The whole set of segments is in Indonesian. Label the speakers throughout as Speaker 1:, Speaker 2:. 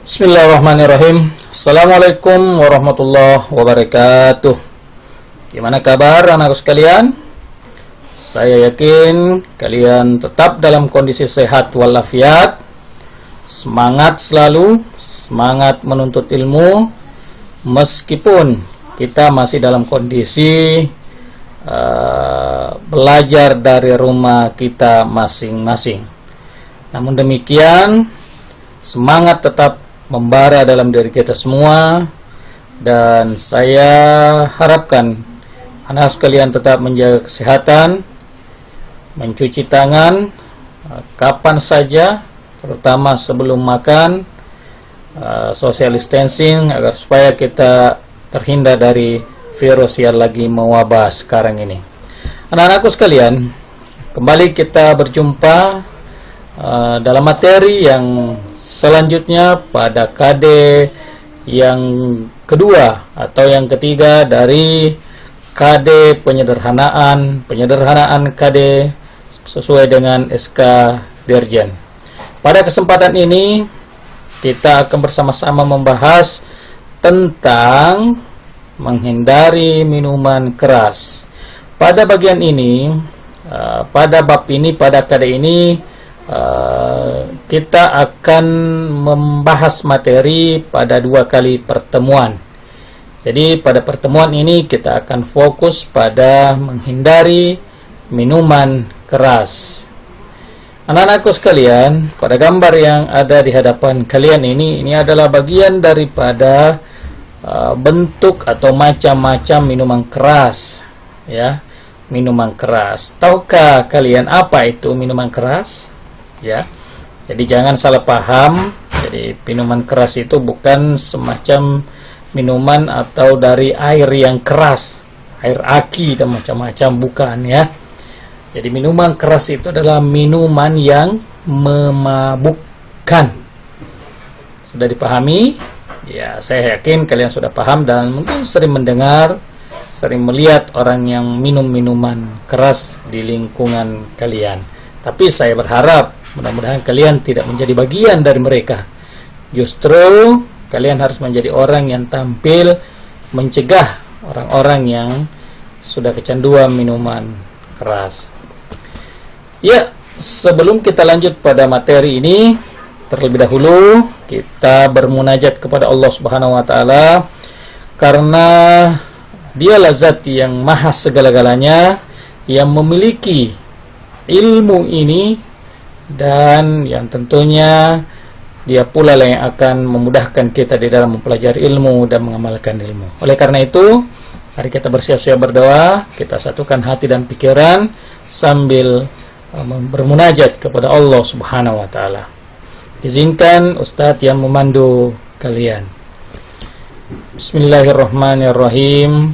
Speaker 1: Bismillahirrahmanirrahim. Assalamualaikum warahmatullahi wabarakatuh. Gimana kabar anak-anakku sekalian? Saya yakin kalian tetap dalam kondisi sehat walafiat. Semangat selalu, semangat menuntut ilmu meskipun kita masih dalam kondisi belajar dari rumah kita masing-masing. Namun demikian, semangat tetap membara dalam diri kita semua, dan saya harapkan anak sekalian tetap menjaga kesehatan, mencuci tangan kapan saja, terutama sebelum makan, social distancing agar supaya kita terhindar dari virus yang lagi mewabah sekarang ini. Anak-anakku sekalian, kembali kita berjumpa dalam materi yang selanjutnya pada KD yang kedua atau yang ketiga dari KD penyederhanaan KD sesuai dengan SK Dirjen. Pada kesempatan ini kita akan bersama-sama membahas tentang menghindari minuman keras. Pada bagian ini, pada bab ini, pada KD ini, kita akan membahas materi pada 2 kali pertemuan. Jadi pada pertemuan ini kita akan fokus pada menghindari minuman keras. Anak-anakku sekalian, pada gambar yang ada di hadapan kalian ini adalah bagian daripada bentuk atau macam-macam minuman keras, ya, minuman keras. Tahukah kalian apa itu minuman keras? Ya, jadi jangan salah paham. Jadi minuman keras itu bukan semacam minuman atau dari air yang keras, air aki dan macam-macam, bukan ya. Jadi minuman keras itu adalah minuman yang memabukkan. Sudah dipahami? Ya, saya yakin kalian sudah paham dan mungkin sering mendengar, sering melihat orang yang minum minuman keras di lingkungan kalian. Tapi saya berharap mudah-mudahan kalian tidak menjadi bagian dari mereka. Justru kalian harus menjadi orang yang tampil mencegah orang-orang yang sudah kecanduan minuman keras. Ya, sebelum kita lanjut pada materi ini, terlebih dahulu kita bermunajat kepada Allah Subhanahu wa taala, karena Dialah zat yang maha segala-galanya, yang memiliki ilmu ini, dan yang tentunya Dia pula lah yang akan memudahkan kita di dalam mempelajari ilmu dan mengamalkan ilmu. Oleh karena itu, mari kita bersiap-siap berdoa, kita satukan hati dan pikiran sambil bermunajat kepada Allah Subhanahu wa taala. Izinkan Ustadz yang memandu kalian. Bismillahirrahmanirrahim.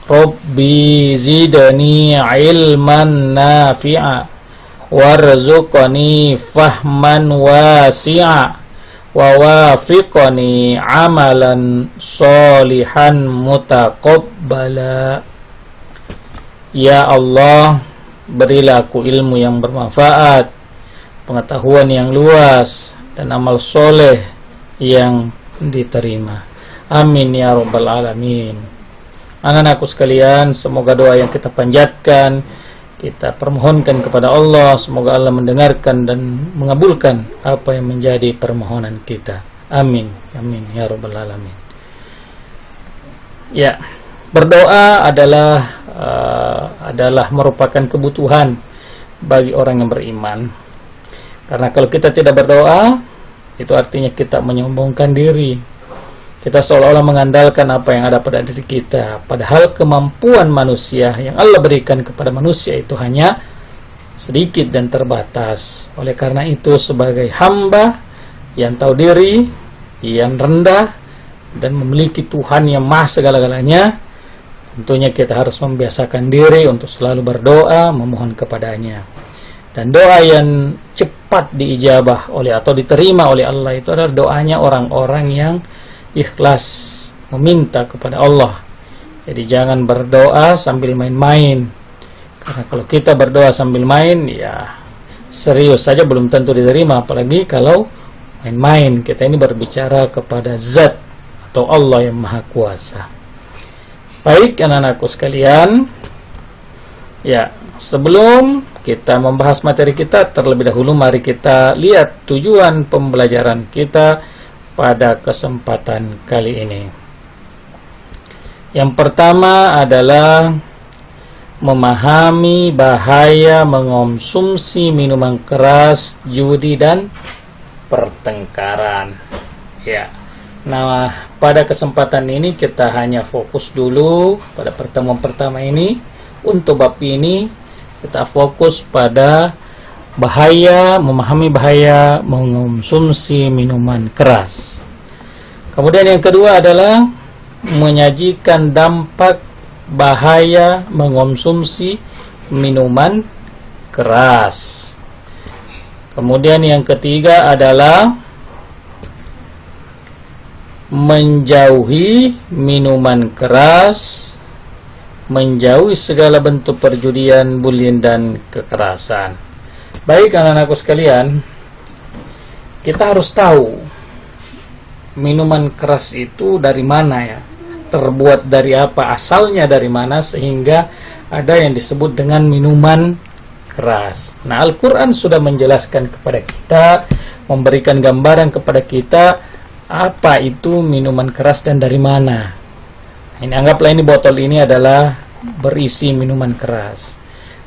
Speaker 1: Rabbi zidani ilman nafi'a warzuqni fahman wasi'a wa wafiqni amalan solihan mutaqabbala. Ya Allah, berilah aku ilmu yang bermanfaat, pengetahuan yang luas, dan amal soleh yang diterima. Amin ya rabbal alamin. Anak-anakku sekalian, semoga doa yang kita panjatkan, kita permohonkan kepada Allah, semoga Allah mendengarkan dan mengabulkan apa yang menjadi permohonan kita. Amin, amin ya rabbal alamin. Ya, berdoa adalah merupakan kebutuhan bagi orang yang beriman. Karena kalau kita tidak berdoa, itu artinya kita menyombongkan diri. Kita seolah-olah mengandalkan apa yang ada pada diri kita. Padahal kemampuan manusia yang Allah berikan kepada manusia itu hanya sedikit dan terbatas. Oleh karena itu, sebagai hamba yang tahu diri, yang rendah, dan memiliki Tuhan yang maha segala-galanya, tentunya kita harus membiasakan diri untuk selalu berdoa, memohon kepadanya. Dan doa yang cepat diijabah oleh atau diterima oleh Allah itu adalah doanya orang-orang yang ikhlas meminta kepada Allah. Jadi jangan berdoa sambil main-main. Karena kalau kita berdoa sambil main, ya serius saja belum tentu diterima, apalagi kalau main-main. Kita ini berbicara kepada Zat atau Allah yang Maha Kuasa. Baik anak-anakku sekalian, ya, sebelum kita membahas materi kita, terlebih dahulu mari kita lihat tujuan pembelajaran kita pada kesempatan kali ini. Yang pertama adalah memahami bahaya mengonsumsi minuman keras, judi, dan pertengkaran. Ya. Nah, pada kesempatan ini kita hanya fokus dulu pada pertemuan pertama ini. Untuk bab ini kita fokus pada bahaya, memahami bahaya mengonsumsi minuman keras. Kemudian yang kedua adalah menyajikan dampak bahaya mengonsumsi minuman keras. Kemudian yang ketiga adalah menjauhi minuman keras, menjauhi segala bentuk perjudian, bullying, dan kekerasan. Baik anak-anakku sekalian, kita harus tahu minuman keras itu dari mana ya, terbuat dari apa, asalnya dari mana, sehingga ada yang disebut dengan minuman keras. Nah, Al-Quran sudah menjelaskan kepada kita, memberikan gambaran kepada kita apa itu minuman keras dan dari mana. Ini anggaplah ini botol ini adalah berisi minuman keras.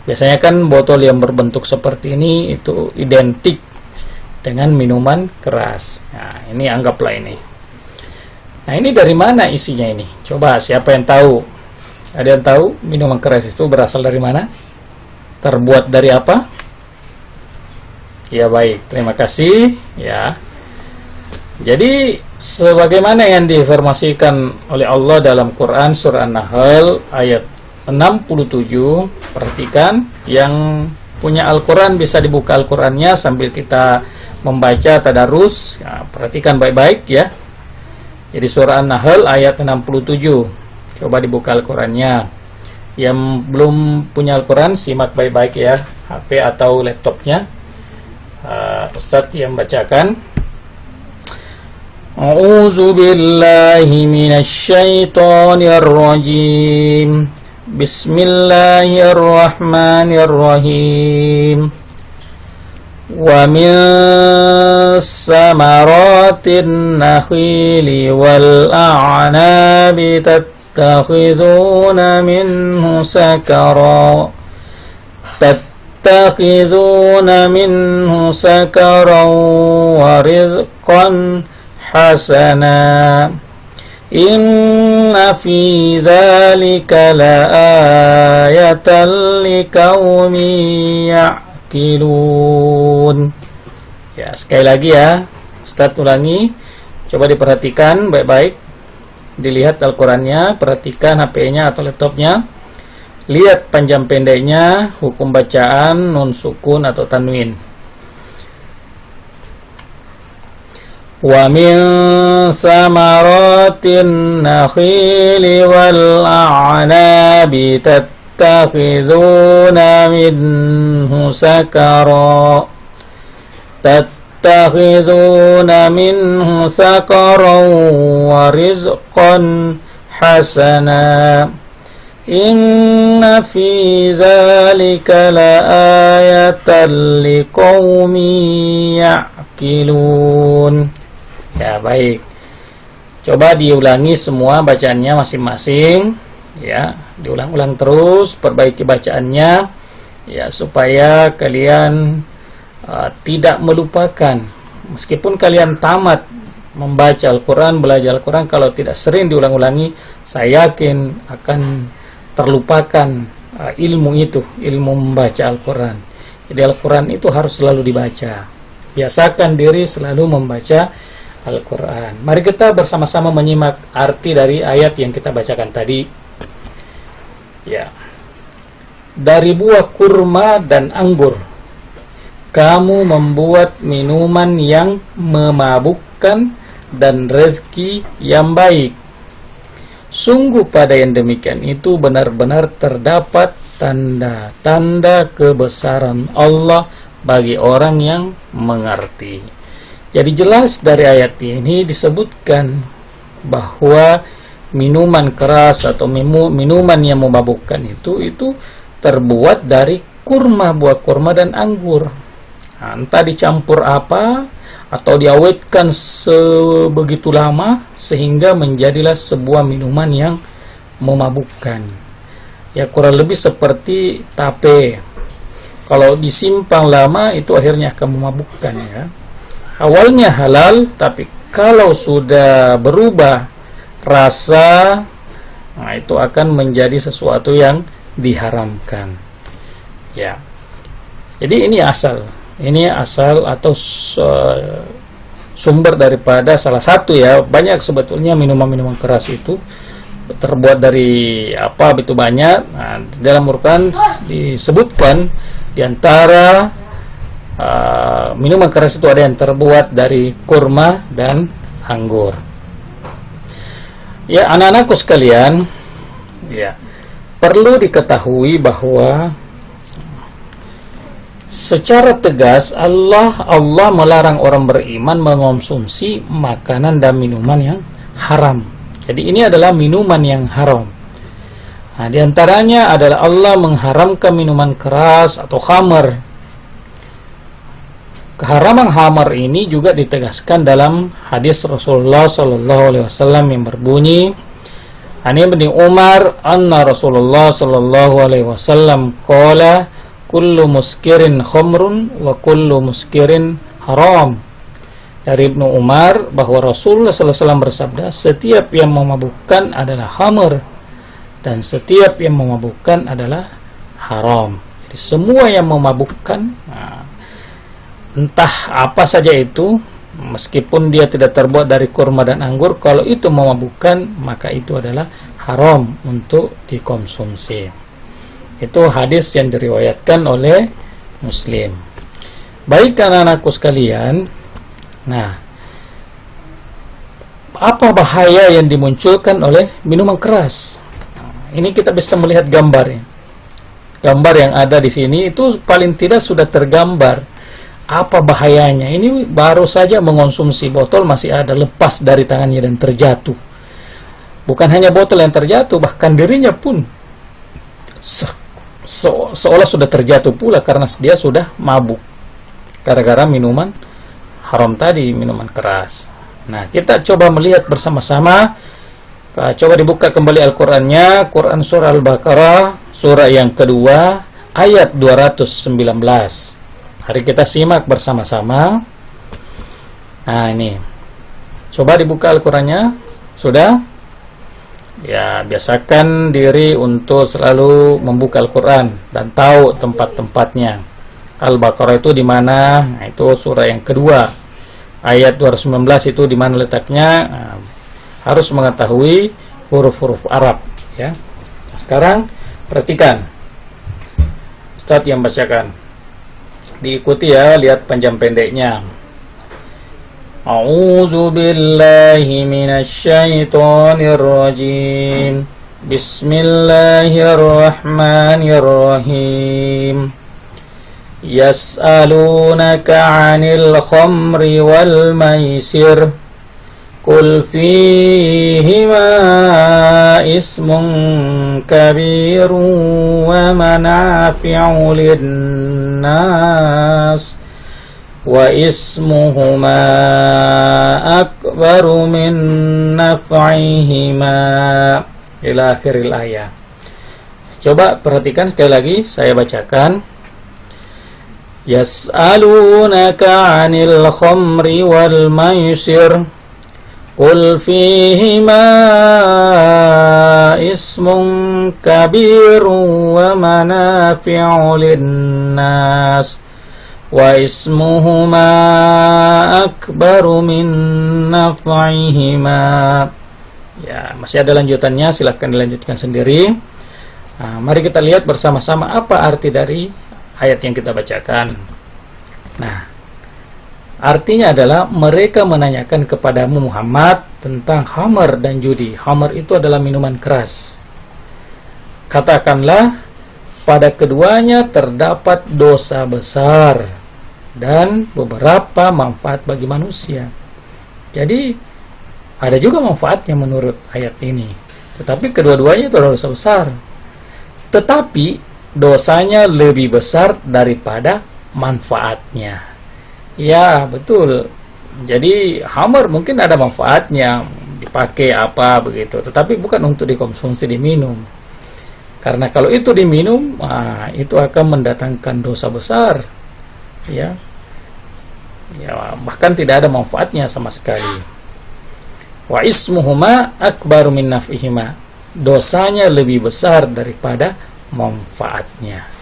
Speaker 1: Biasanya kan botol yang berbentuk seperti ini itu identik dengan minuman keras. Nah, ini anggaplah ini. Nah, ini dari mana isinya ini? Coba siapa yang tahu? Ada yang tahu minuman keras itu berasal dari mana? Terbuat dari apa? Ya, baik, terima kasih ya. Jadi sebagaimana yang diinformasikan oleh Allah dalam Quran surah An-Nahl ayat 67, perhatikan, yang punya Al-Quran bisa dibuka Al-Qurannya sambil kita membaca tadarus. Ya, perhatikan baik-baik ya. Jadi surah An-Nahl ayat 67. Coba dibuka Al-Qurannya. Yang belum punya Al-Quran simak baik-baik ya, HP atau laptopnya. Ustadz yang bacakan. A'udzu billahi minasy syaithanir rajim. Bismillahirrahmanirrahim. Wa min samaratin nakhili wal a'nabi tattakhiduna minhu sakara wa rizqan hasana. Inna fi dzalika laayatan liqaumin ya'qilun. Ya, sekali lagi ya, Ustaz ulangi. Coba diperhatikan baik-baik. Dilihat Al-Qur'annya, perhatikan HP-nya atau laptopnya. Lihat panjang pendeknya, hukum bacaan, nun sukun atau tanwin. Wa min samaratin nakhili wal a'nabi tattakhiduna minhu sakara wa rizqan hasana. Inna fi dzalika laayatan liqaumin ya'qilun. Ya, baik. Coba diulangi semua bacaannya masing-masing ya, diulang-ulang terus, perbaiki bacaannya ya, supaya kalian tidak melupakan. Meskipun kalian tamat membaca Al-Quran, belajar Al-Quran, kalau tidak sering diulang-ulangi, saya yakin akan terlupakan ilmu itu, ilmu membaca Al-Quran. Jadi Al-Quran itu harus selalu dibaca. Biasakan diri selalu membaca Al-Quran. Mari kita bersama-sama menyimak arti dari ayat yang kita bacakan tadi. Ya. Dari buah kurma dan anggur, kamu membuat minuman yang memabukkan dan rezeki yang baik. Sungguh pada yang demikian itu benar-benar terdapat tanda-tanda kebesaran Allah bagi orang yang mengerti. Jadi jelas dari ayat ini disebutkan bahwa minuman keras atau minuman yang memabukkan itu terbuat dari kurma, buah kurma dan anggur. Nah, entah dicampur apa atau diawetkan sebegitu lama sehingga menjadilah sebuah minuman yang memabukkan. Ya, kurang lebih seperti tape. Kalau disimpan lama itu akhirnya akan memabukkan, ya. Awalnya halal, tapi kalau sudah berubah rasa, nah itu akan menjadi sesuatu yang diharamkan. Ya. Jadi ini asal atau sumber daripada salah satu, ya. Banyak sebetulnya minuman-minuman keras itu terbuat dari apa, begitu banyak. Nah, dalam Al-Quran disebutkan di antara minuman keras itu ada yang terbuat dari kurma dan anggur. Ya, anak-anakku sekalian, ya, perlu diketahui bahwa secara tegas Allah melarang orang beriman mengonsumsi makanan dan minuman yang haram. Jadi ini adalah minuman yang haram. Nah, di antaranya adalah Allah mengharamkan minuman keras atau khamar. Keharaman khamar ini juga ditegaskan dalam hadis Rasulullah SAW yang berbunyi, Ani bin Umar anna Rasulullah SAW qala kullu muskirin khamrun wa kullu muskirin haram. Dari Ibnu Umar bahwa Rasulullah SAW bersabda, setiap yang memabukkan adalah khamr dan setiap yang memabukkan adalah haram. Jadi semua yang memabukkan, entah apa saja itu, meskipun dia tidak terbuat dari kurma dan anggur, kalau itu memabukkan maka itu adalah haram untuk dikonsumsi. Itu hadis yang diriwayatkan oleh Muslim. Baik anak-anakku sekalian, nah, apa bahaya yang dimunculkan oleh minuman keras? Ini kita bisa melihat gambarnya. Gambar yang ada di sini itu paling tidak sudah tergambar apa bahayanya. Ini baru saja mengonsumsi botol masih ada lepas dari tangannya dan terjatuh. Bukan hanya botol yang terjatuh, bahkan dirinya pun seolah sudah terjatuh pula karena dia sudah mabuk gara-gara minuman haram tadi, minuman keras. Nah, kita coba melihat bersama-sama. Coba dibuka kembali Al-Qur'annya, Quran surah Al-Baqarah, surah yang kedua, ayat 219. Mari kita simak bersama-sama. Nah, ini. Coba dibuka Al-Qur'annya. Sudah? Ya, biasakan diri untuk selalu membuka Al-Qur'an dan tahu tempat-tempatnya. Al-Baqarah itu di mana? Nah, itu surah yang kedua. Ayat 219 itu di mana letaknya? Nah, harus mengetahui huruf-huruf Arab, ya. Sekarang perhatikan. Ustaz yang bacakan. Diikuti ya, lihat panjang pendeknya. A'udzu billahi minasyaitonir rajim. Bismillahirrahmanirrahim. Yas'alunaka 'anil khamri wal maisir. Qul fihima ismun kabirun wa manafi'u linnas wa ismuhuma akbaru min naf'ihima ila akhiril ayat. Coba perhatikan sekali lagi, saya bacakan. Yas'alunaka 'anil khamri wal maisir. Qul fihima ismun kabirun wa manafi'u linnas wa ismuhuma akbaru min naf'ihima. Ya, masih ada lanjutannya, silahkan dilanjutkan sendiri. Nah, mari kita lihat bersama-sama apa arti dari ayat yang kita bacakan. Nah, artinya adalah mereka menanyakan kepadamu Muhammad tentang khamar dan judi. Khamar itu adalah minuman keras. Katakanlah, pada keduanya terdapat dosa besar dan beberapa manfaat bagi manusia. Jadi ada juga manfaatnya menurut ayat ini. Tetapi kedua-duanya itu adalah dosa besar. Tetapi dosanya lebih besar daripada manfaatnya. Ya, betul. Jadi khamar mungkin ada manfaatnya, dipakai apa begitu, tetapi bukan untuk dikonsumsi, diminum. Karena kalau itu diminum, itu akan mendatangkan dosa besar. Ya, bahkan tidak ada manfaatnya sama sekali. Wa ismuhuma akbaru min naf'ihima. Dosanya lebih besar daripada manfaatnya.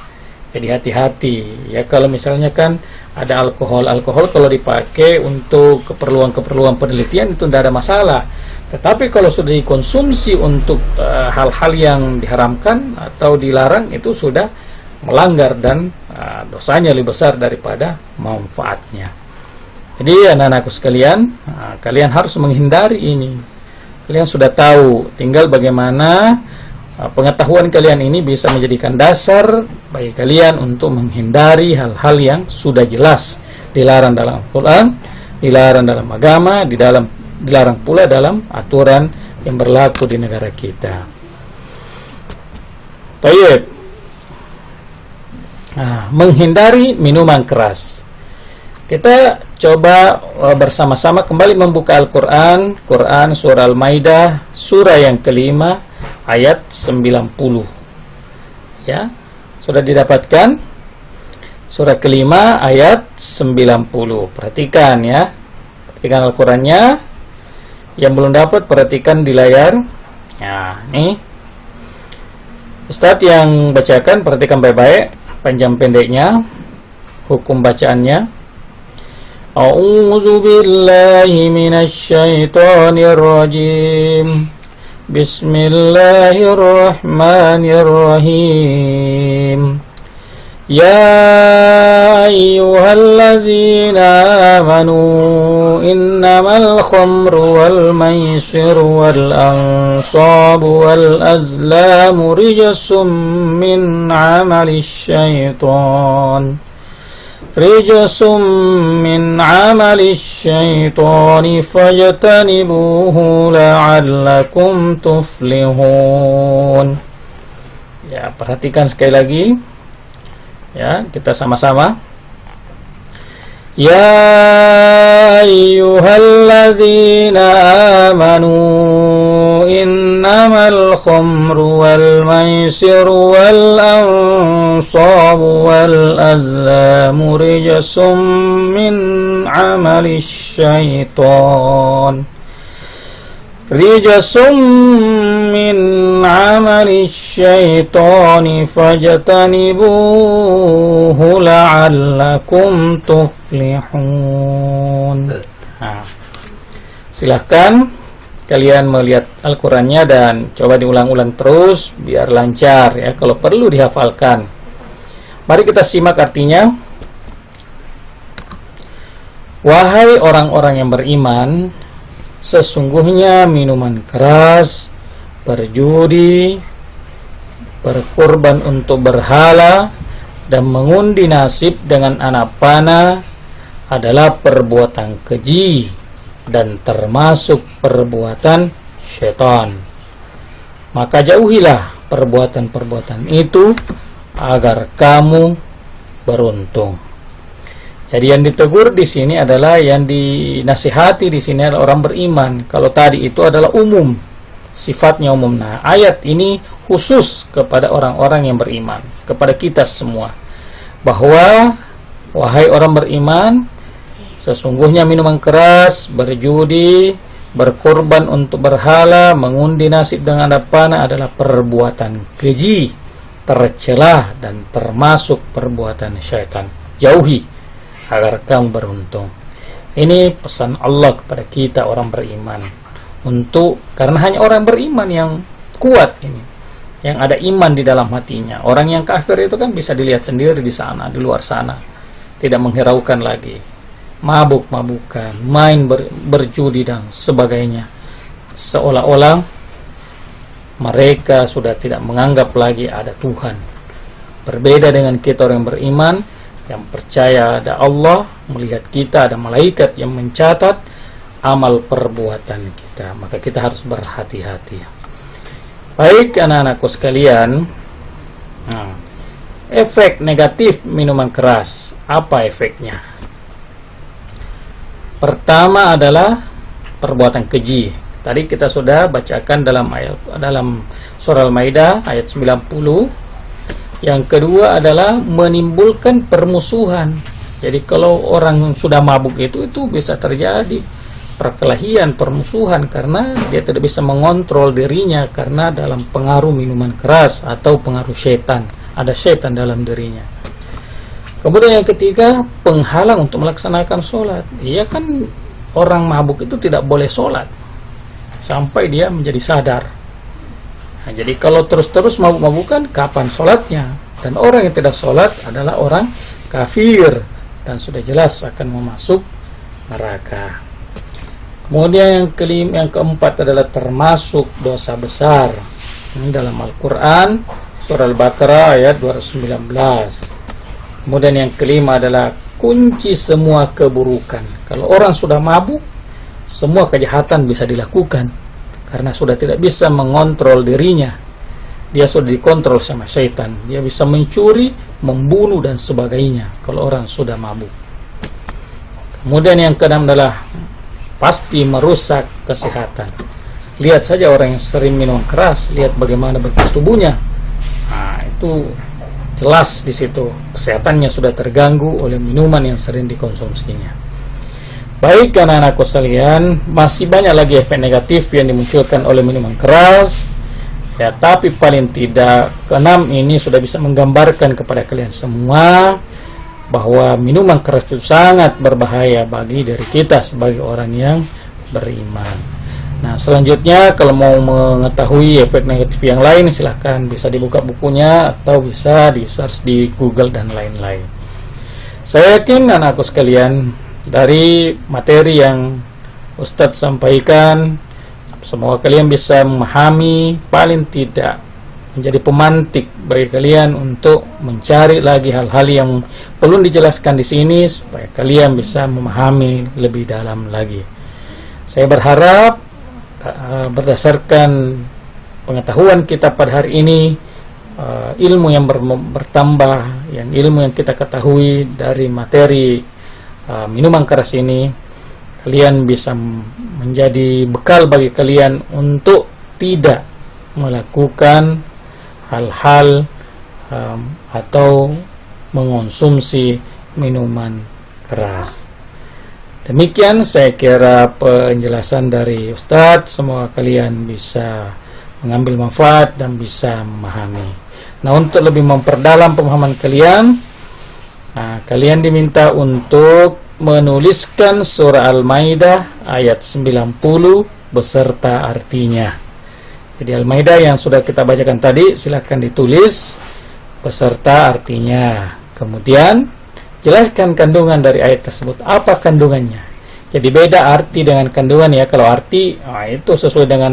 Speaker 1: Jadi hati-hati ya, kalau misalnya kan ada alkohol kalau dipakai untuk keperluan penelitian itu tidak ada masalah. Tetapi kalau sudah dikonsumsi untuk hal-hal yang diharamkan atau dilarang, itu sudah melanggar dan dosanya lebih besar daripada manfaatnya. Jadi anak-anakku sekalian, kalian harus menghindari ini. Kalian sudah tahu, tinggal bagaimana pengetahuan kalian ini bisa menjadikan dasar bagi kalian untuk menghindari hal-hal yang sudah jelas dilarang dalam Al-Quran, dilarang dalam agama, dilarang pula dalam aturan yang berlaku di negara kita. Baik. Menghindari minuman keras. Kita coba bersama-sama kembali membuka Al-Quran, Quran surah Al-Maidah, surah yang kelima, ayat 90. Ya, sudah didapatkan? Surah kelima, ayat 90. Perhatikan ya. Perhatikan Al-Qurannya. Yang belum dapat, perhatikan di layar. Nah, nih. Ustadz yang bacakan, perhatikan baik-baik panjang pendeknya, hukum bacaannya. A'udzu billahi minasy syaithanir rajim. Bismillahirrahmanirrahim. Ya ayyuhallazina amanu innamal khamru wal maisiru wal ansabu wal azlamu rijsum min 'amalis syaitan. Rijsum min 'amalis syaitani fajtanibuhu la'allakum tuflihun. Ya, perhatikan sekali lagi. Ya, kita sama-sama. Ya ayyuhalladzina amanu innamal khamru wal maisiru wal ansabu wal azlamu rijsum min 'amalis syaitan. Rijsum min 'amalis syaitani fajtanibuhu la'allakum tuflihun. Silahkan kalian melihat Al-Qurannya dan coba diulang-ulang terus biar lancar ya, kalau perlu dihafalkan. Mari kita simak artinya. Wahai orang-orang yang beriman, sesungguhnya minuman keras, berjudi, berkorban untuk berhala, dan mengundi nasib dengan anak panah adalah perbuatan keji dan termasuk perbuatan syaitan. Maka jauhilah perbuatan-perbuatan itu agar kamu beruntung. Jadi yang ditegur di sini adalah, yang dinasihati di sini adalah orang beriman. Kalau tadi itu adalah umum, sifatnya umum. Nah, ayat ini khusus kepada orang-orang yang beriman, kepada kita semua, bahwa wahai orang beriman, sesungguhnya minuman keras, berjudi, berkorban untuk berhala, mengundi nasib dengan ada panah adalah perbuatan keji, tercela dan termasuk perbuatan syaitan. Jauhi agar kamu beruntung. Ini pesan Allah kepada kita orang beriman, karena hanya orang beriman yang kuat ini, yang ada iman di dalam hatinya. Orang yang kafir itu kan bisa dilihat sendiri di sana, di luar sana, tidak menghiraukan lagi, mabuk-mabukan, main berjudi dan sebagainya, seolah-olah mereka sudah tidak menganggap lagi ada Tuhan. Berbeda dengan kita orang beriman, yang percaya ada Allah melihat kita, ada malaikat yang mencatat amal perbuatan kita, maka kita harus berhati-hati. Baik anak-anakku sekalian, efek negatif minuman keras, apa efeknya? Pertama adalah perbuatan keji. Tadi kita sudah bacakan dalam surah Al-Maidah ayat 90. Yang kedua adalah menimbulkan permusuhan. Jadi kalau orang sudah mabuk itu bisa terjadi perkelahian, permusuhan, karena dia tidak bisa mengontrol dirinya karena dalam pengaruh minuman keras atau pengaruh setan. Ada setan dalam dirinya. Kemudian yang ketiga, penghalang untuk melaksanakan sholat. Iya kan, orang mabuk itu tidak boleh sholat sampai dia menjadi sadar. Nah, jadi kalau terus-terus mabuk-mabukan, kapan sholatnya? Dan orang yang tidak sholat adalah orang kafir dan sudah jelas akan memasuk neraka. Kemudian yang keempat adalah termasuk dosa besar. Ini dalam Al-Quran surah Al-Baqarah ayat 219. Kemudian yang kelima adalah kunci semua keburukan. Kalau orang sudah mabuk, semua kejahatan bisa dilakukan karena sudah tidak bisa mengontrol dirinya. Dia sudah dikontrol sama syaitan. Dia bisa mencuri, membunuh dan sebagainya kalau orang sudah mabuk. Kemudian yang keenam adalah pasti merusak kesehatan. Lihat saja orang yang sering minum keras, lihat bagaimana bentuk tubuhnya. Nah, itu jelas di situ kesehatannya sudah terganggu oleh minuman yang sering dikonsumsinya. Baik anak-anakku sekalian, masih banyak lagi efek negatif yang dimunculkan oleh minuman keras. Ya, tapi paling tidak keenam ini sudah bisa menggambarkan kepada kalian semua bahwa minuman keras itu sangat berbahaya bagi diri kita sebagai orang yang beriman. Nah, selanjutnya kalau mau mengetahui efek negatif yang lain, silahkan bisa dibuka bukunya atau bisa di search di Google dan lain-lain. Saya yakin anakku sekalian, dari materi yang Ustadz sampaikan, semoga kalian bisa memahami, paling tidak menjadi pemantik bagi kalian untuk mencari lagi hal-hal yang perlu dijelaskan di sini supaya kalian bisa memahami lebih dalam lagi. Saya berharap berdasarkan pengetahuan kita pada hari ini, ilmu yang bertambah, ilmu yang kita ketahui dari materi minuman keras ini, kalian bisa menjadi bekal bagi kalian untuk tidak melakukan hal-hal atau mengonsumsi minuman keras. Demikian saya kira penjelasan dari Ustadz. Semoga kalian bisa mengambil manfaat dan bisa memahami. Nah, untuk lebih memperdalam pemahaman kalian, kalian diminta untuk menuliskan surah Al-Maidah ayat 90 beserta artinya. Jadi Al-Maidah yang sudah kita bacakan tadi, silakan ditulis beserta artinya. Kemudian jelaskan kandungan dari ayat tersebut. Apa kandungannya? Jadi beda arti dengan kandungan ya. Kalau arti itu sesuai dengan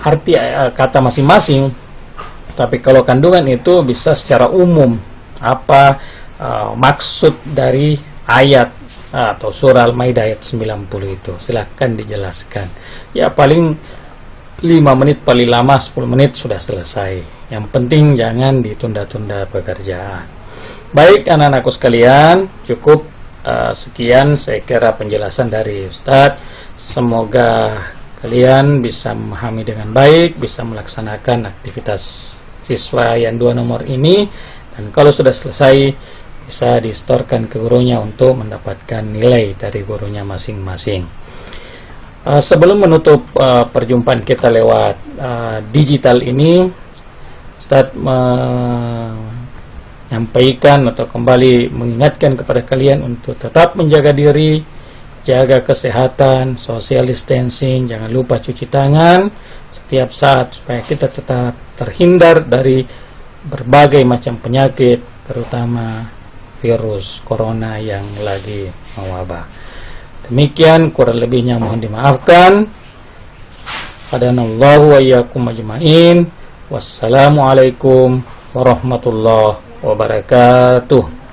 Speaker 1: arti kata masing-masing. Tapi kalau kandungan itu bisa secara umum. Apa maksud dari ayat atau surah Al-Maidah ayat 90 itu? Silahkan dijelaskan. Ya paling 5 menit, paling lama 10 menit sudah selesai. Yang penting jangan ditunda-tunda pekerjaan. Baik anak-anakku sekalian, cukup sekian saya kira penjelasan dari Ustadz. Semoga kalian bisa memahami dengan baik, bisa melaksanakan aktivitas siswa yang 2 nomor ini, dan kalau sudah selesai bisa distorkan ke gurunya untuk mendapatkan nilai dari gurunya masing-masing. Sebelum menutup perjumpaan kita lewat digital ini, Ustadz menyampaikan atau kembali mengingatkan kepada kalian untuk tetap menjaga diri, jaga kesehatan, social distancing, jangan lupa cuci tangan setiap saat supaya kita tetap terhindar dari berbagai macam penyakit, terutama virus corona yang lagi mewabah. Demikian, kurang lebihnya mohon dimaafkan. Hadanallahu wa iyyakum ajmain. Wassalamualaikum warahmatullahi wabarakatuh.